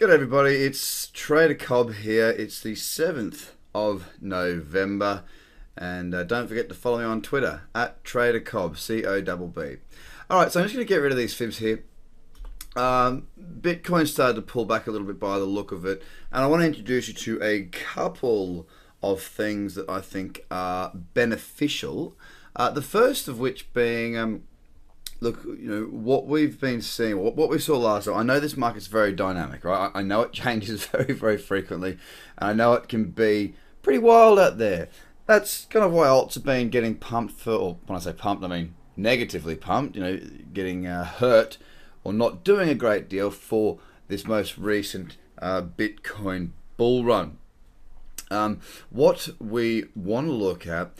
Good everybody, it's Trader Cobb here. It's the 7th of November and don't forget to follow me on Twitter at Trader Cobb, C-O-B-B. Alright, so I'm just going to get rid of these fibs here. Bitcoin started to pull back a little bit by the look of it, and I want to introduce you to a couple of things that I think are beneficial. The first of which being look, what we've been seeing, what we saw last time. I know this market's very dynamic, right? I know it changes very, very frequently, and I know it can be pretty wild out there. That's kind of why alts have been getting pumped for, or when I say pumped, I mean negatively pumped, getting hurt or not doing a great deal for this most recent Bitcoin bull run. What we want to look at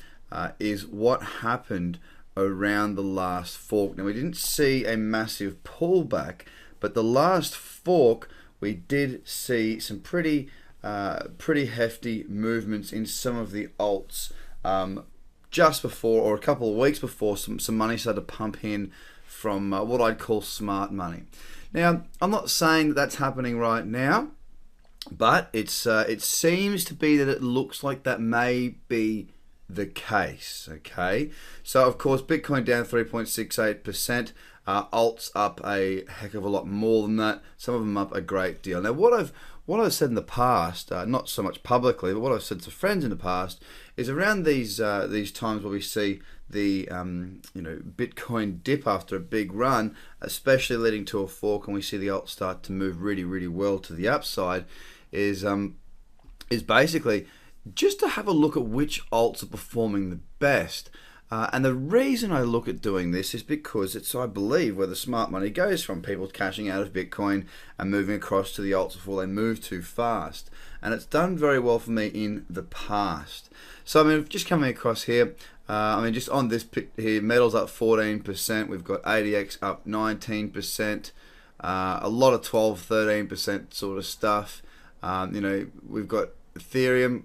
is what happened around the last fork. Now, we didn't see a massive pullback, but the last fork we did see some pretty hefty movements in some of the alts just before, or a couple of weeks before, some money started to pump in from what I'd call smart money. Now, I'm not saying that that's happening right now, but it seems to be that it looks like that may be the case. Okay, so of course Bitcoin down 3.68%, alts up a heck of a lot more than that, some of them up a great deal. Now what I've said in the past, not so much publicly, but what I've said to friends in the past, is around these times where we see the Bitcoin dip after a big run, especially leading to a fork, and we see the alts start to move really, really well to the upside, is basically just to have a look at which alts are performing the best. And the reason I look at doing this is because it's, I believe, where the smart money goes from, people cashing out of Bitcoin and moving across to the alts before they move too fast. And it's done very well for me in the past. So, I mean, just coming across here, just on this pick here, metals up 14%, we've got ADX up 19%, a lot of 12, 13% sort of stuff. We've got Ethereum.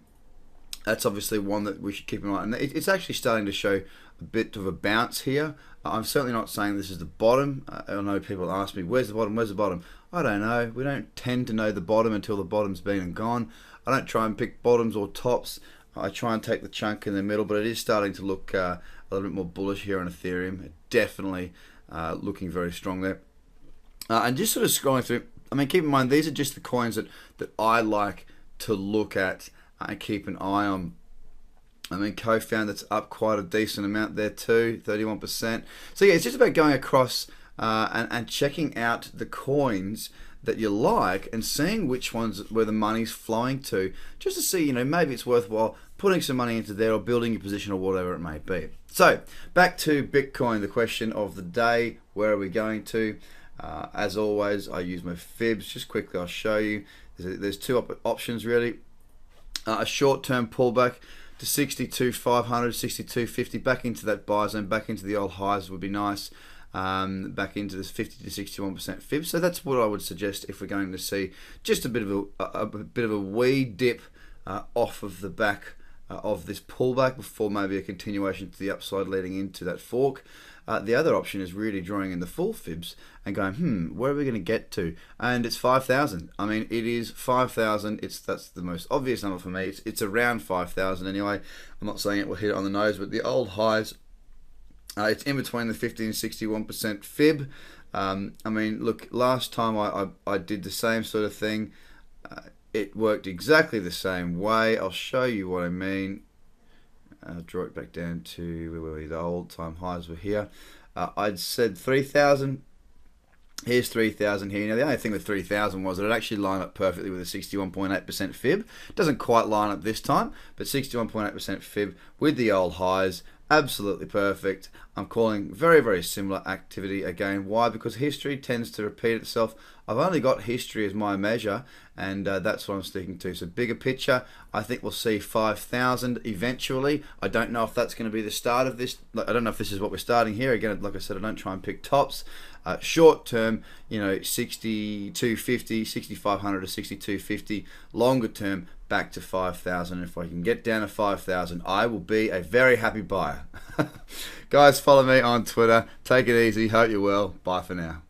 That's obviously one that we should keep in mind. And it's actually starting to show a bit of a bounce here. I'm certainly not saying this is the bottom. I know people ask me, where's the bottom, where's the bottom? I don't know. We don't tend to know the bottom until the bottom's been and gone. I don't try and pick bottoms or tops. I try and take the chunk in the middle, but it is starting to look a little bit more bullish here on Ethereum. Definitely looking very strong there. And just sort of scrolling through, I mean, keep in mind, these are just the coins that I like to look at and keep an eye on. I mean, co-found that's up quite a decent amount there too, 31%. So yeah, it's just about going across and checking out the coins that you like and seeing which ones where the money's flowing to, just to see, maybe it's worthwhile putting some money into there or building your position or whatever it may be. So back to Bitcoin, the question of the day, where are we going to? As always, I use my fibs. Just quickly, I'll show you. There's two options really. A short-term pullback to 62,500, 62.50, back into that buy zone, back into the old highs would be nice. Back into this 50 to 61% fib. So that's what I would suggest if we're going to see just a bit of a wee dip off of the back of this pullback before maybe a continuation to the upside leading into that fork. The other option is really drawing in the full fibs and going, where are we going to get to? And it's 5,000. I mean, it is 5,000. That's the most obvious number for me. It's around 5,000 anyway. I'm not saying it will hit it on the nose, but the old highs, it's in between the 50 and 61% fib. I mean, look, last time I did the same sort of thing. It worked exactly the same way. I'll show you what I mean. Draw it back down to where the old time highs were here. I'd said 3,000. Here's 3,000 here. Now the only thing with 3,000 was that it actually lined up perfectly with a 61.8% fib. Doesn't quite line up this time, but 61.8% fib with the old highs. Absolutely perfect. I'm calling very, very similar activity again. Why? Because history tends to repeat itself. I've only got history as my measure, and that's what I'm sticking to. So bigger picture, I think we'll see 5,000 eventually. I don't know if that's going to be the start of this. I don't know if this is what we're starting here. Again, like I said, I don't try and pick tops. Short term, 62.50, 6,500 to 62.50. Longer term, back to 5,000. If I can get down to 5,000, I will be a very happy buyer. Guys, follow me on Twitter. Take it easy. Hope you're well. Bye for now.